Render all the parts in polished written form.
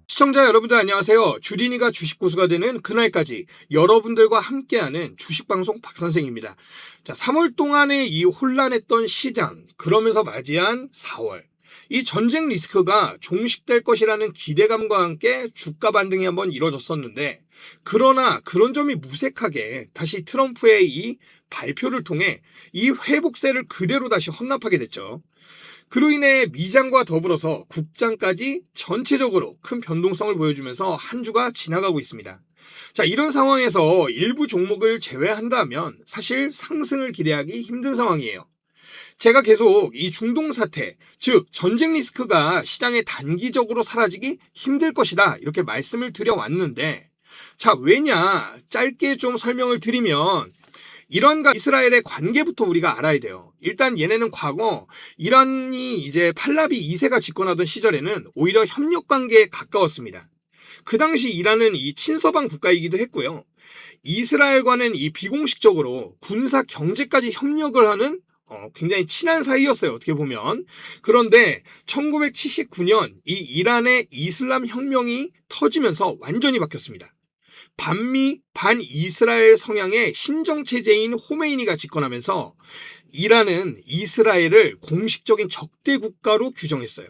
시청자 여러분들 안녕하세요. 주린이가 주식고수가 되는 그날까지 여러분들과 함께하는 주식방송 박선생입니다. 자, 3월 동안의 이 혼란했던 시장, 그러면서 맞이한 4월. 이 전쟁 리스크가 종식될 것이라는 기대감과 함께 주가 반등이 한번 이뤄졌었는데, 그러나 그런 점이 무색하게 다시 트럼프의 이 발표를 통해 이 회복세를 그대로 다시 헌납하게 됐죠. 그로 인해 미장과 더불어서 국장까지 전체적으로 큰 변동성을 보여주면서 한 주가 지나가고 있습니다. 자, 이런 상황에서 일부 종목을 제외한다면 사실 상승을 기대하기 힘든 상황이에요. 제가 계속 이 중동 사태, 즉 전쟁 리스크가 시장에 단기적으로 사라지기 힘들 것이다 이렇게 말씀을 드려왔는데, 자, 왜냐 짧게 좀 설명을 드리면 이란과 이스라엘의 관계부터 우리가 알아야 돼요. 일단 얘네는 과거 이란이 이제 팔라비 2세가 집권하던 시절에는 오히려 협력 관계에 가까웠습니다. 그 당시 이란은 이 친서방 국가이기도 했고요. 이스라엘과는 이 비공식적으로 군사 경제까지 협력을 하는 굉장히 친한 사이였어요. 어떻게 보면. 그런데 1979년 이 이란의 이슬람 혁명이 터지면서 완전히 바뀌었습니다. 반미 반이스라엘 성향의 신정체제인 호메이니가 집권하면서 이란은 이스라엘을 공식적인 적대 국가로 규정했어요.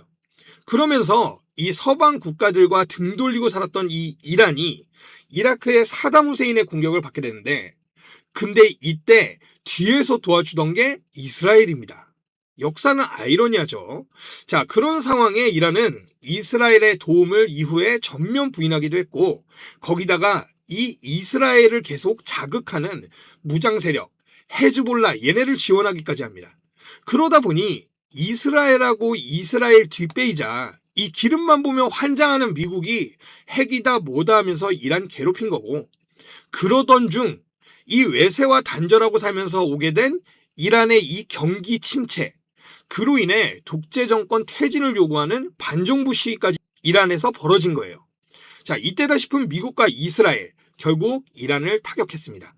그러면서 이 서방 국가들과 등 돌리고 살았던 이 이란이 이라크의 사담 후세인의 공격을 받게 되는데, 근데 이때 뒤에서 도와주던 게 이스라엘입니다. 역사는 아이러니하죠. 자, 그런 상황에 이란은 이스라엘의 도움을 이후에 전면 부인하기도 했고, 거기다가 이 이스라엘을 계속 자극하는 무장 세력 헤즈볼라 얘네를 지원하기까지 합니다. 그러다 보니 이스라엘하고 이스라엘 뒷배이자 이 기름만 보면 환장하는 미국이 핵이다 뭐다 하면서 이란 괴롭힌 거고, 그러던 중 이 외세와 단절하고 살면서 오게 된 이란의 이 경기 침체, 그로 인해 독재 정권 퇴진을 요구하는 반정부 시위까지 이란에서 벌어진 거예요. 자, 이때다 싶은 미국과 이스라엘, 결국 이란을 타격했습니다.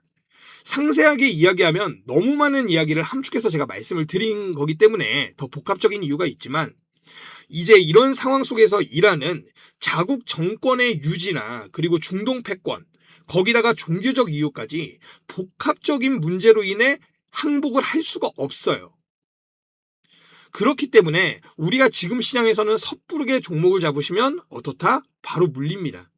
상세하게 이야기하면 너무 많은 이야기를 함축해서 제가 말씀을 드린 거기 때문에 더 복합적인 이유가 있지만, 이제 이런 상황 속에서 이란은 자국 정권의 유지나 그리고 중동 패권, 거기다가 종교적 이유까지 복합적인 문제로 인해 항복을 할 수가 없어요. 그렇기 때문에 우리가 지금 시장에서는 섣부르게 종목을 잡으시면 어떻다? 바로 물립니다.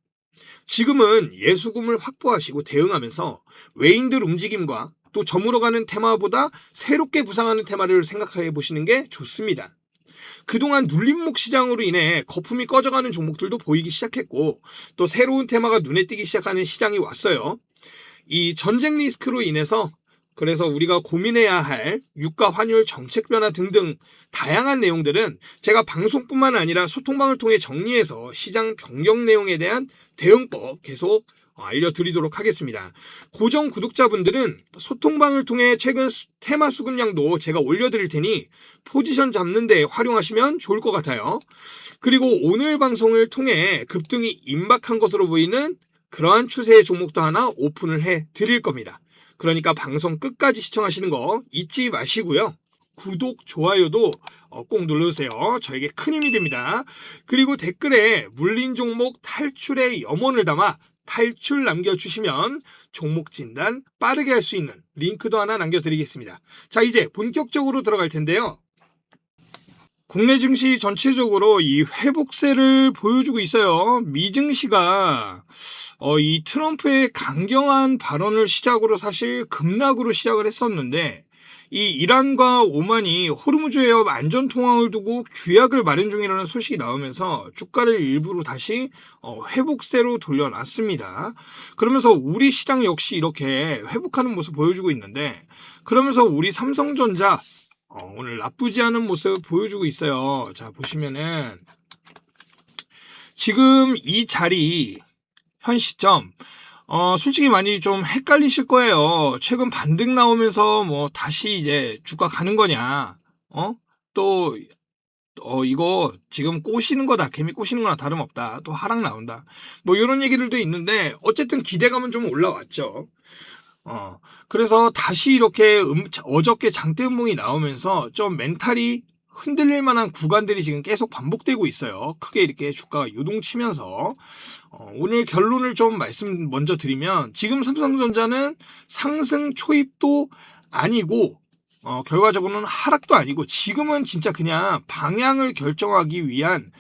지금은 예수금을 확보하시고 대응하면서 외인들 움직임과 또 저물어 가는 테마보다 새롭게 부상하는 테마를 생각해 보시는 게 좋습니다. 그동안 눌림목 시장으로 인해 거품이 꺼져가는 종목들도 보이기 시작했고, 또 새로운 테마가 눈에 띄기 시작하는 시장이 왔어요. 이 전쟁 리스크로 인해서 그래서 우리가 고민해야 할 유가 환율 정책 변화 등등 다양한 내용들은 제가 방송뿐만 아니라 소통방을 통해 정리해서 시장 변경 내용에 대한 대응법 계속 알려드리도록 하겠습니다. 고정 구독자분들은 소통방을 통해 최근 테마 수급량도 제가 올려드릴 테니 포지션 잡는 데 활용하시면 좋을 것 같아요. 그리고 오늘 방송을 통해 급등이 임박한 것으로 보이는 그러한 추세의 종목도 하나 오픈을 해 드릴 겁니다. 그러니까 방송 끝까지 시청하시는 거 잊지 마시고요. 구독, 좋아요도 꼭 눌러주세요. 저에게 큰 힘이 됩니다. 그리고 댓글에 물린 종목 탈출의 염원을 담아 탈출 남겨주시면 종목 진단 빠르게 할 수 있는 링크도 하나 남겨드리겠습니다. 자, 이제 본격적으로 들어갈 텐데요. 국내 증시 전체적으로 이 회복세를 보여주고 있어요. 미 증시가 이 트럼프의 강경한 발언을 시작으로 사실 급락으로 시작을 했었는데, 이 이란과 오만이 호르무즈 해협 안전 통항을 두고 규약을 마련 중이라는 소식이 나오면서 주가를 일부러 다시 회복세로 돌려놨습니다. 그러면서 우리 시장 역시 이렇게 회복하는 모습 보여주고 있는데, 그러면서 우리 삼성전자 오늘 나쁘지 않은 모습 보여주고 있어요. 자, 보시면은 지금 이 자리 현 시점 솔직히 많이 좀 헷갈리실 거예요. 최근 반등 나오면서 뭐 다시 이제 주가 가는 거냐, 또 이거 지금 꼬시는 거다. 개미 꼬시는 거나 다름없다. 또 하락 나온다. 뭐 이런 얘기들도 있는데 어쨌든 기대감은 좀 올라왔죠. 그래서 다시 이렇게 어저께 장대 음봉이 나오면서 좀 멘탈이 흔들릴 만한 구간들이 지금 계속 반복되고 있어요. 크게 이렇게 주가가 요동치면서 오늘 결론을 좀 말씀 먼저 드리면 지금 삼성전자는 상승 초입도 아니고 결과적으로는 하락도 아니고 지금은 진짜 그냥 방향을 결정하기 위한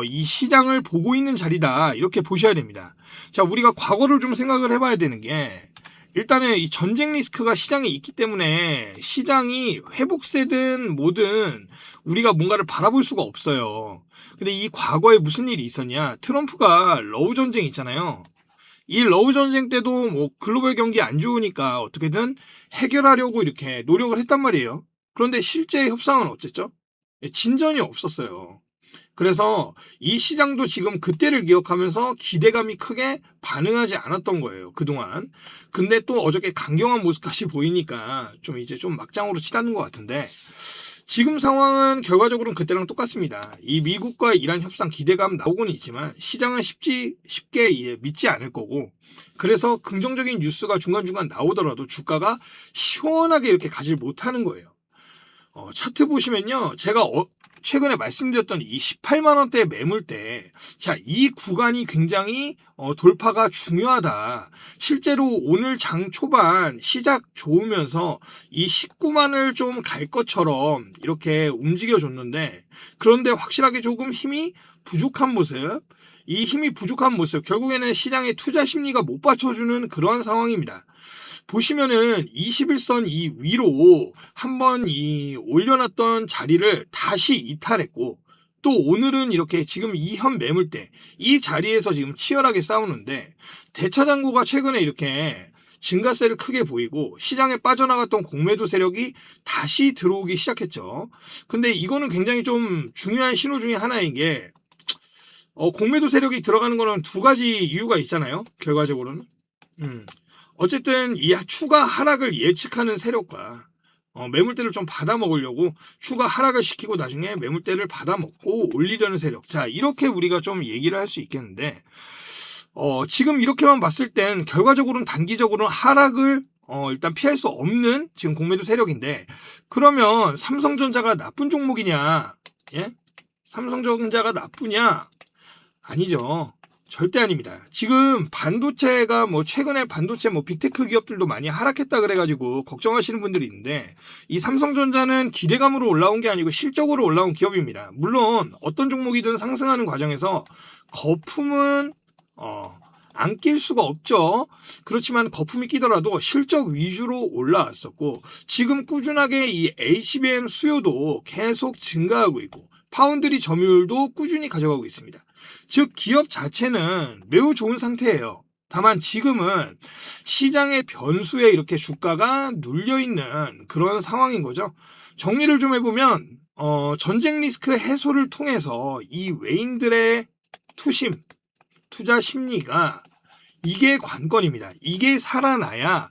이 시장을 보고 있는 자리다. 이렇게 보셔야 됩니다. 자, 우리가 과거를 좀 생각을 해봐야 되는 게 일단은 이 전쟁 리스크가 시장에 있기 때문에 시장이 회복세든 뭐든 우리가 뭔가를 바라볼 수가 없어요. 근데 이 과거에 무슨 일이 있었냐? 트럼프가 러우 전쟁 있잖아요. 이 러우 전쟁 때도 뭐 글로벌 경기 안 좋으니까 어떻게든 해결하려고 이렇게 노력을 했단 말이에요. 그런데 실제 협상은 어쨌죠? 진전이 없었어요. 그래서 이 시장도 지금 그때를 기억하면서 기대감이 크게 반응하지 않았던 거예요, 그동안. 근데 또 어저께 강경한 모습까지 보이니까 좀 이제 좀 막장으로 치닫는 것 같은데 지금 상황은 결과적으로는 그때랑 똑같습니다. 이 미국과 이란 협상 기대감 나오고는 있지만 시장은 쉽게 믿지 않을 거고 그래서 긍정적인 뉴스가 중간중간 나오더라도 주가가 시원하게 이렇게 가질 못하는 거예요. 차트 보시면요. 제가 최근에 말씀드렸던 이 18만 원대 매물대, 자, 이 구간이 굉장히 돌파가 중요하다. 실제로 오늘 장 초반 시작 좋으면서 이 19만을 좀 갈 것처럼 이렇게 움직여줬는데 그런데 확실하게 조금 힘이 부족한 모습, 이 힘이 부족한 모습, 결국에는 시장의 투자 심리가 못 받쳐주는 그러한 상황입니다. 보시면은 21선 이 위로 한번 이 올려놨던 자리를 다시 이탈했고 또 오늘은 이렇게 지금 이 현 매물대 이 자리에서 지금 치열하게 싸우는데 대차장고가 최근에 이렇게 증가세를 크게 보이고 시장에 빠져나갔던 공매도 세력이 다시 들어오기 시작했죠. 근데 이거는 굉장히 좀 중요한 신호 중에 하나인 게 공매도 세력이 들어가는 거는 두 가지 이유가 있잖아요. 결과적으로는. 어쨌든 이 추가 하락을 예측하는 세력과 매물대를 좀 받아먹으려고 추가 하락을 시키고 나중에 매물대를 받아먹고 올리려는 세력. 자, 이렇게 우리가 좀 얘기를 할 수 있겠는데 지금 이렇게만 봤을 땐 결과적으로는 단기적으로는 하락을 일단 피할 수 없는 지금 공매도 세력인데 그러면 삼성전자가 나쁜 종목이냐? 예? 삼성전자가 나쁘냐? 아니죠. 절대 아닙니다. 지금 반도체가 최근에 반도체 빅테크 기업들도 많이 하락했다 그래가지고 걱정하시는 분들이 있는데 이 삼성전자는 기대감으로 올라온 게 아니고 실적으로 올라온 기업입니다. 물론 어떤 종목이든 상승하는 과정에서 거품은 안 낄 수가 없죠. 그렇지만 거품이 끼더라도 실적 위주로 올라왔었고 지금 꾸준하게 이 HBM 수요도 계속 증가하고 있고 파운드리 점유율도 꾸준히 가져가고 있습니다. 즉 기업 자체는 매우 좋은 상태예요. 다만 지금은 시장의 변수에 이렇게 주가가 눌려있는 그런 상황인 거죠. 정리를 좀 해보면 전쟁 리스크 해소를 통해서 이 외인들의 투자 심리가 이게 관건입니다. 이게 살아나야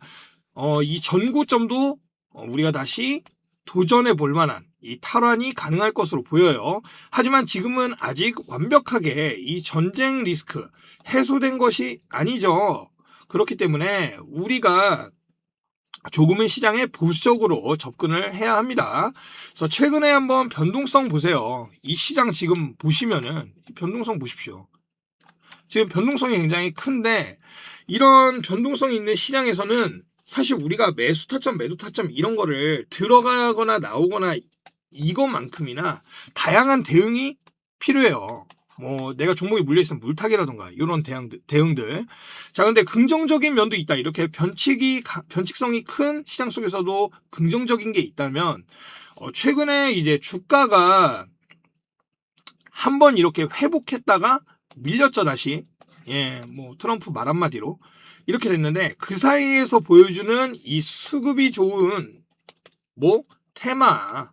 이 전고점도 우리가 다시 도전해 볼 만한 이 탈환이 가능할 것으로 보여요. 하지만 지금은 아직 완벽하게 이 전쟁 리스크 해소된 것이 아니죠. 그렇기 때문에 우리가 조금은 시장에 보수적으로 접근을 해야 합니다. 그래서 최근에 한번 변동성 보세요. 이 시장 지금 보시면은 변동성 보십시오. 지금 변동성이 굉장히 큰데 이런 변동성이 있는 시장에서는 사실 우리가 매수 타점, 매도 타점 이런 거를 들어가거나 나오거나 이것만큼이나 다양한 대응이 필요해요. 내가 종목이 물려있으면 물타기라던가 이런 대응들. 자, 근데 긍정적인 면도 있다. 이렇게 변칙성이 큰 시장 속에서도 긍정적인 게 있다면 최근에 이제 주가가 한번 이렇게 회복했다가 밀렸죠, 다시. 트럼프 말 한마디로. 이렇게 됐는데 그 사이에서 보여주는 이 수급이 좋은 테마,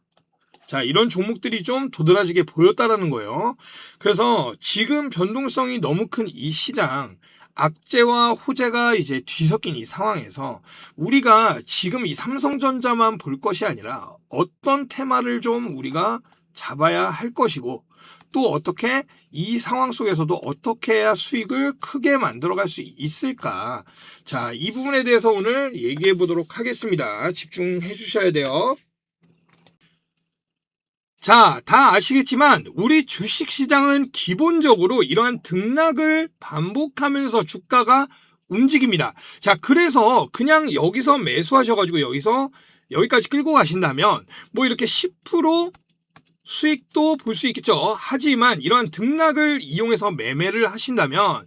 자, 이런 종목들이 좀 도드라지게 보였다라는 거예요. 그래서 지금 변동성이 너무 큰 이 시장, 악재와 호재가 이제 뒤섞인 이 상황에서 우리가 지금 이 삼성전자만 볼 것이 아니라 어떤 테마를 좀 우리가 잡아야 할 것이고 또 어떻게 이 상황 속에서도 어떻게 해야 수익을 크게 만들어갈 수 있을까? 자, 이 부분에 대해서 오늘 얘기해 보도록 하겠습니다. 집중해 주셔야 돼요. 자, 다 아시겠지만 우리 주식시장은 기본적으로 이러한 등락을 반복하면서 주가가 움직입니다. 자, 그래서 그냥 여기서 매수하셔가지고 여기까지 끌고 가신다면 뭐 이렇게 10% 수익도 볼 수 있겠죠. 하지만 이러한 등락을 이용해서 매매를 하신다면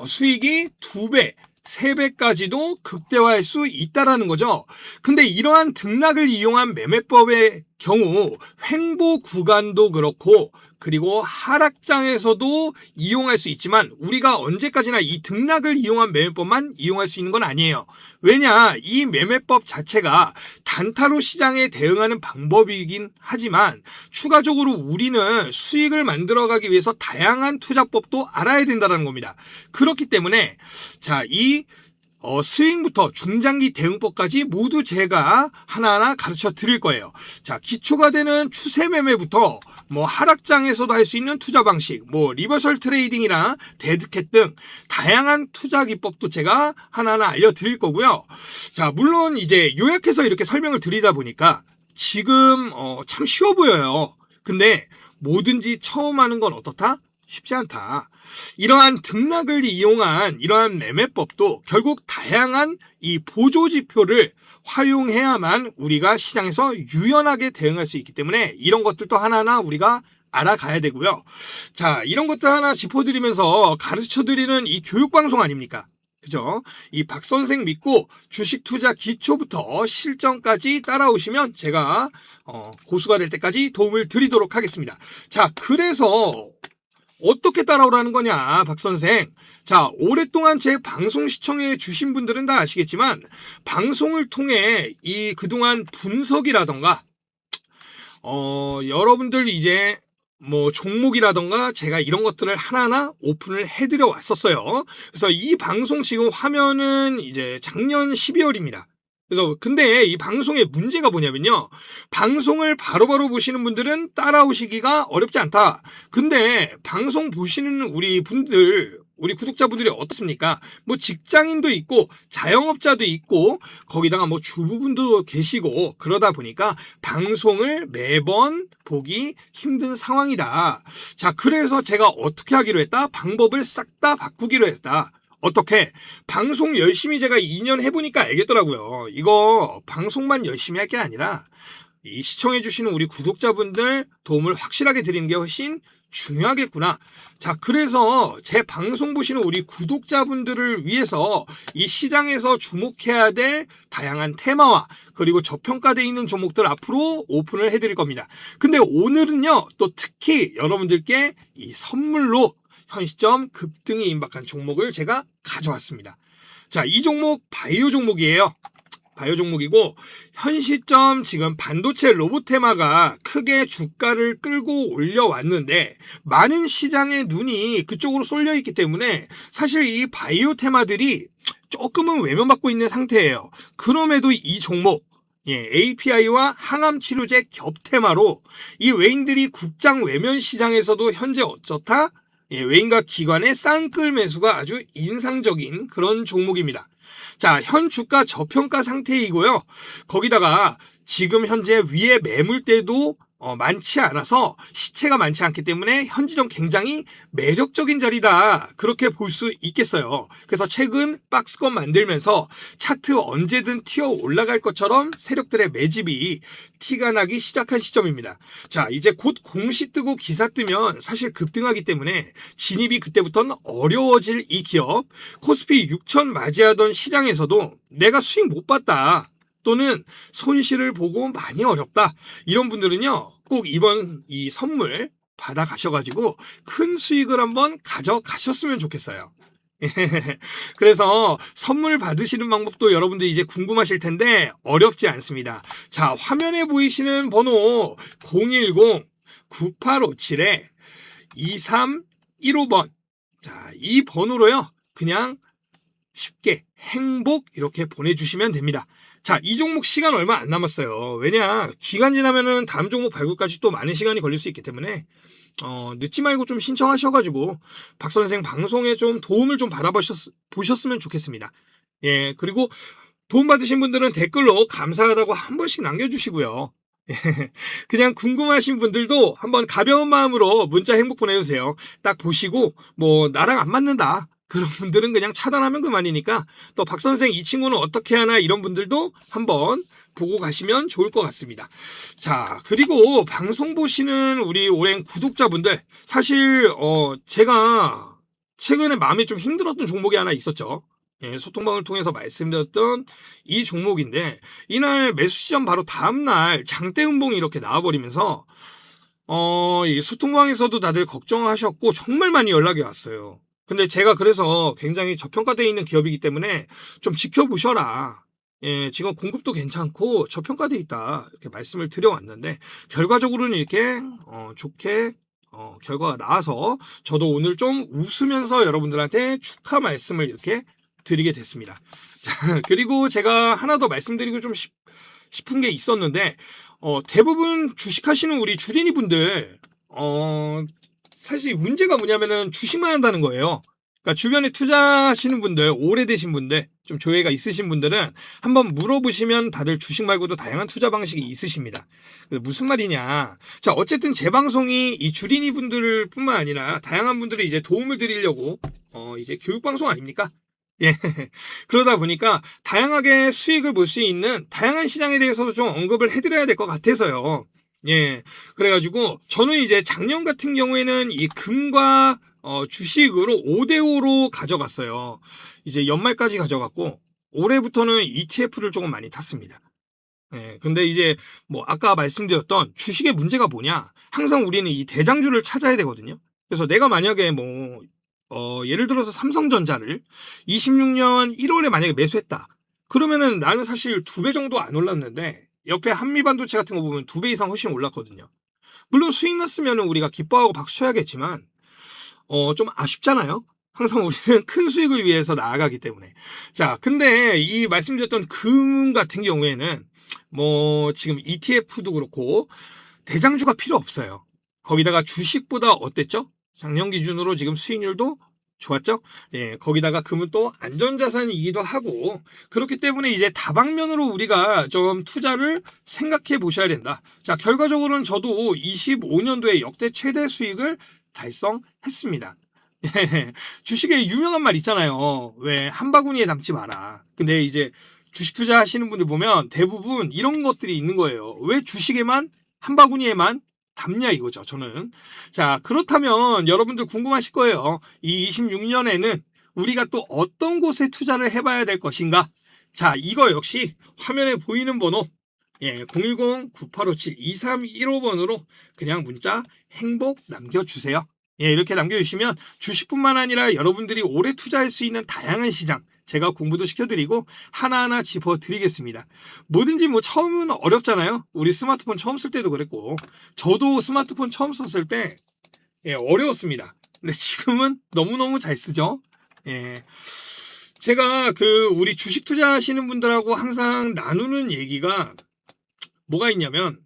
수익이 2배, 3배까지도 극대화할 수 있다라는 거죠. 근데 이러한 등락을 이용한 매매법의 경우 횡보 구간도 그렇고 그리고 하락장에서도 이용할 수 있지만 우리가 언제까지나 이 등락을 이용한 매매법만 이용할 수 있는 건 아니에요. 왜냐, 이 매매법 자체가 단타로 시장에 대응하는 방법이긴 하지만 추가적으로 우리는 수익을 만들어가기 위해서 다양한 투자법도 알아야 된다는 겁니다. 그렇기 때문에 자, 이 스윙부터 중장기 대응법까지 모두 제가 하나하나 가르쳐 드릴 거예요. 자, 기초가 되는 추세 매매부터 뭐 하락장에서도 할 수 있는 투자 방식, 뭐 리버설 트레이딩이나 데드캣 등 다양한 투자 기법도 제가 하나하나 알려드릴 거고요. 자, 물론 이제 요약해서 이렇게 설명을 드리다 보니까 지금 참 쉬워 보여요. 근데 뭐든지 처음 하는 건 어떻다? 쉽지 않다. 이러한 등락을 이용한 이러한 매매법도 결국 다양한 이 보조지표를 활용해야만 우리가 시장에서 유연하게 대응할 수 있기 때문에 이런 것들도 하나하나 우리가 알아가야 되고요. 자, 이런 것들 하나 짚어드리면서 가르쳐드리는 이 교육방송 아닙니까? 그죠? 이 박 선생 믿고 주식 투자 기초부터 실전까지 따라오시면 제가 고수가 될 때까지 도움을 드리도록 하겠습니다. 자, 그래서 어떻게 따라오라는 거냐, 박 선생. 자, 오랫동안 제 방송 시청해 주신 분들은 다 아시겠지만 방송을 통해 이 그동안 분석이라던가 여러분들 이제 뭐 종목이라던가 제가 이런 것들을 하나하나 오픈을 해드려 왔었어요. 그래서 이 방송 지금 화면은 이제 작년 12월입니다. 그래서 근데 이 방송의 문제가 뭐냐면요, 방송을 바로바로 보시는 분들은 따라오시기가 어렵지 않다. 근데 방송 보시는 우리 구독자분들이 어떻습니까? 뭐 직장인도 있고 자영업자도 있고 거기다가 뭐 주부분도 계시고 그러다 보니까 방송을 매번 보기 힘든 상황이다. 자, 그래서 제가 어떻게 하기로 했다? 방법을 싹 다 바꾸기로 했다. 어떻게? 방송 열심히 제가 2년 해보니까 알겠더라고요. 이거 방송만 열심히 할 게 아니라 이 시청해주시는 우리 구독자분들 도움을 확실하게 드리는 게 훨씬 중요하겠구나. 자, 그래서 제 방송 보시는 우리 구독자분들을 위해서 이 시장에서 주목해야 될 다양한 테마와 그리고 저평가되어 있는 종목들 앞으로 오픈을 해드릴 겁니다. 근데 오늘은요, 또 특히 여러분들께 이 선물로 현 시점 급등이 임박한 종목을 제가 가져왔습니다. 자, 이 종목 바이오 종목이에요. 바이오 종목이고 현 시점 지금 반도체 로봇 테마가 크게 주가를 끌고 올려왔는데 많은 시장의 눈이 그쪽으로 쏠려 있기 때문에 사실 이 바이오 테마들이 조금은 외면받고 있는 상태예요. 그럼에도 이 종목 API와 항암 치료제 겹 테마로 이 외인들이 국장 외면 시장에서도 현재 어쩌다 외인과 기관의 쌍끌 매수가 아주 인상적인 그런 종목입니다. 자, 현 주가 저평가 상태이고요. 거기다가 지금 현재 위에 매물대도 많지 않아서 시체가 많지 않기 때문에 현지점 굉장히 매력적인 자리다, 그렇게 볼 수 있겠어요. 그래서 최근 박스권 만들면서 차트 언제든 튀어 올라갈 것처럼 세력들의 매집이 티가 나기 시작한 시점입니다. 자, 이제 곧 공시 뜨고 기사 뜨면 사실 급등하기 때문에 진입이 그때부터는 어려워질 이 기업, 코스피 6천 맞이하던 시장에서도 내가 수익 못 봤다 또는 손실을 보고 많이 어렵다, 이런 분들은요 꼭 이번 이 선물 받아 가셔가지고 큰 수익을 한번 가져가셨으면 좋겠어요. 그래서 선물 받으시는 방법도 여러분들 이제 궁금하실 텐데 어렵지 않습니다. 자, 화면에 보이시는 번호 010-9857-2315번, 자, 이 번호로요 그냥 쉽게 행복 이렇게 보내주시면 됩니다. 자, 이 종목 시간 얼마 안 남았어요. 왜냐, 기간 지나면은 다음 종목 발굴까지 또 많은 시간이 걸릴 수 있기 때문에 늦지 말고 좀 신청하셔가지고 박 선생 방송에 좀 도움을 좀 받아보셨으면 좋겠습니다. 예, 그리고 도움받으신 분들은 댓글로 감사하다고 한 번씩 남겨주시고요. 그냥 궁금하신 분들도 한번 가벼운 마음으로 문자 행복 보내주세요. 딱 보시고 뭐 나랑 안 맞는다 그런 분들은 그냥 차단하면 그만이니까, 또 박선생 이 친구는 어떻게 하나 이런 분들도 한번 보고 가시면 좋을 것 같습니다. 자, 그리고 방송 보시는 우리 오랜 구독자분들, 사실 제가 최근에 마음이 좀 힘들었던 종목이 하나 있었죠. 예, 소통방을 통해서 말씀드렸던 이 종목인데, 이날 매수 시점 바로 다음날 장대 음봉이 이렇게 나와버리면서 이 소통방에서도 다들 걱정하셨고 정말 많이 연락이 왔어요. 근데 제가 그래서 굉장히 저평가되어 있는 기업이기 때문에 좀 지켜보셔라. 예, 지금 공급도 괜찮고 저평가되어 있다. 이렇게 말씀을 드려왔는데, 결과적으로는 이렇게 좋게 결과가 나와서 저도 오늘 좀 웃으면서 여러분들한테 축하 말씀을 이렇게 드리게 됐습니다. 자, 그리고 제가 하나 더 말씀드리고 좀 싶은 게 있었는데, 대부분 주식하시는 우리 주린이 분들, 사실 문제가 뭐냐면은 주식만 한다는 거예요. 그러니까 주변에 투자하시는 분들, 오래되신 분들, 좀 조회가 있으신 분들은 한번 물어보시면 다들 주식 말고도 다양한 투자 방식이 있으십니다. 무슨 말이냐. 자, 어쨌든 제 방송이 이 주린이 분들 뿐만 아니라 다양한 분들이 이제 도움을 드리려고, 이제 교육방송 아닙니까? 예. 그러다 보니까 다양하게 수익을 볼 수 있는 다양한 시장에 대해서도 좀 언급을 해드려야 될 것 같아서요. 예. 그래가지고 저는 이제 작년 같은 경우에는 이 금과 주식으로 5대5로 가져갔어요. 이제 연말까지 가져갔고, 올해부터는 ETF를 조금 많이 탔습니다. 예. 근데 이제 뭐 아까 말씀드렸던 주식의 문제가 뭐냐? 항상 우리는 이 대장주를 찾아야 되거든요. 그래서 내가 만약에 뭐 예를 들어서 삼성전자를 26년 1월에 만약에 매수했다. 그러면은 나는 사실 2배 정도 안 올랐는데, 옆에 한미반도체 같은 거 보면 2배 이상 훨씬 올랐거든요. 물론 수익 났으면 우리가 기뻐하고 박수 쳐야겠지만, 좀 아쉽잖아요. 항상 우리는 큰 수익을 위해서 나아가기 때문에. 자, 근데 이 말씀드렸던 금 같은 경우에는 뭐 지금 ETF도 그렇고 대장주가 필요 없어요. 거기다가 주식보다 어땠죠? 작년 기준으로 지금 수익률도 좋았죠? 예, 거기다가 금은 또 안전자산이기도 하고, 그렇기 때문에 이제 다방면으로 우리가 좀 투자를 생각해 보셔야 된다. 자, 결과적으로는 저도 25년도에 역대 최대 수익을 달성했습니다. 주식에 유명한 말 있잖아요. 왜 한 바구니에 담지 마라. 근데 이제 주식 투자하시는 분들 보면 대부분 이런 것들이 있는 거예요. 왜 주식에만 한 바구니에만 담냐 이거죠, 저는. 자, 그렇다면 여러분들 궁금하실 거예요. 이 26년에는 우리가 또 어떤 곳에 투자를 해봐야 될 것인가? 자, 이거 역시 화면에 보이는 번호, 예, 010-9857-2315번으로 그냥 문자 행복 남겨주세요. 예, 이렇게 남겨주시면 주식뿐만 아니라 여러분들이 오래 투자할 수 있는 다양한 시장, 제가 공부도 시켜드리고 하나하나 짚어드리겠습니다. 뭐든지 뭐 처음은 어렵잖아요. 우리 스마트폰 처음 쓸 때도 그랬고, 저도 스마트폰 처음 썼을 때 어려웠습니다. 근데 지금은 너무너무 잘 쓰죠. 예. 제가 우리 주식 투자하시는 분들하고 항상 나누는 얘기가 뭐가 있냐면,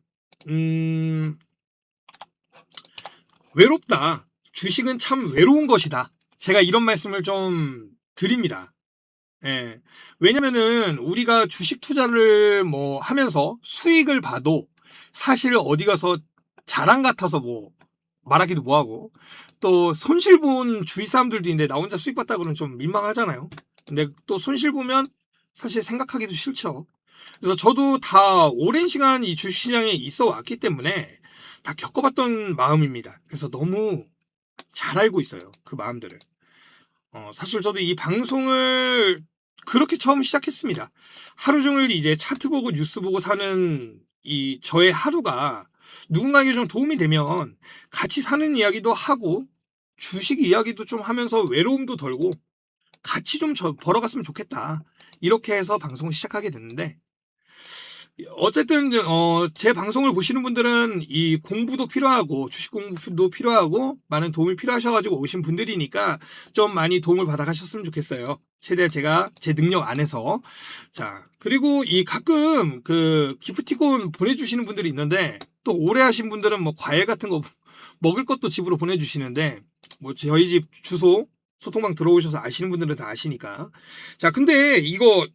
외롭다. 주식은 참 외로운 것이다. 제가 이런 말씀을 좀 드립니다. 예. 왜냐면은 우리가 주식 투자를 뭐 하면서 수익을 봐도 사실 어디 가서 자랑 같아서 뭐 말하기도 뭐하고, 또 손실 본 주위 사람들도 있는데 나 혼자 수익 봤다 그러면 좀 민망하잖아요. 근데 또 손실 보면 사실 생각하기도 싫죠. 그래서 저도 다 오랜 시간 이 주식시장에 있어 왔기 때문에 다 겪어봤던 마음입니다. 그래서 너무 잘 알고 있어요, 그 마음들을. 사실 저도 이 방송을 그렇게 처음 시작했습니다. 하루 종일 이제 차트 보고 뉴스 보고 사는 이 저의 하루가 누군가에게 좀 도움이 되면 같이 사는 이야기도 하고 주식 이야기도 좀 하면서 외로움도 덜고 같이 좀 벌어갔으면 좋겠다. 이렇게 해서 방송을 시작하게 됐는데, 어쨌든 제 방송을 보시는 분들은 이 공부도 필요하고 주식 공부도 필요하고 많은 도움이 필요하셔가지고 오신 분들이니까 좀 많이 도움을 받아가셨으면 좋겠어요. 최대한 제가 제 능력 안에서. 자, 그리고 이 가끔 그 기프티콘 보내주시는 분들이 있는데 또 오래 하신 분들은 뭐 과일 같은 거 먹을 것도 집으로 보내주시는데 뭐 저희 집 주소 소통방 들어오셔서 아시는 분들은 다 아시니까. 자, 근데 이거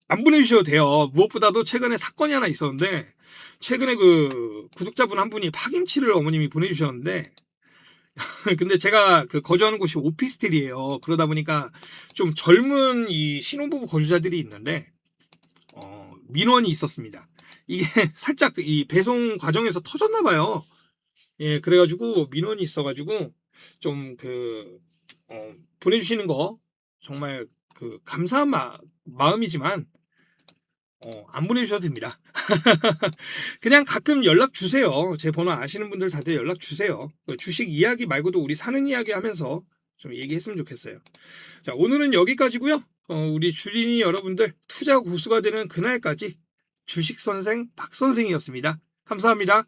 안 보내주셔도 돼요. 무엇보다도 최근에 사건이 하나 있었는데, 최근에 그 구독자분 한 분이 파김치를 어머님이 보내주셨는데, 근데 제가 그 거주하는 곳이 오피스텔이에요. 그러다 보니까 좀 젊은 이 신혼부부 거주자들이 있는데, 민원이 있었습니다. 이게 살짝 이 배송 과정에서 터졌나봐요. 예, 그래가지고 민원이 있어가지고, 좀 보내주시는 거, 정말 그 감사한 마음이지만, 안 보내주셔도 됩니다. 그냥 가끔 연락 주세요. 제 번호 아시는 분들 다들 연락 주세요. 주식 이야기 말고도 우리 사는 이야기 하면서 좀 얘기했으면 좋겠어요. 자, 오늘은 여기까지고요. 우리 주린이 여러분들 투자 고수가 되는 그날까지 주식 선생 박 선생이었습니다. 감사합니다.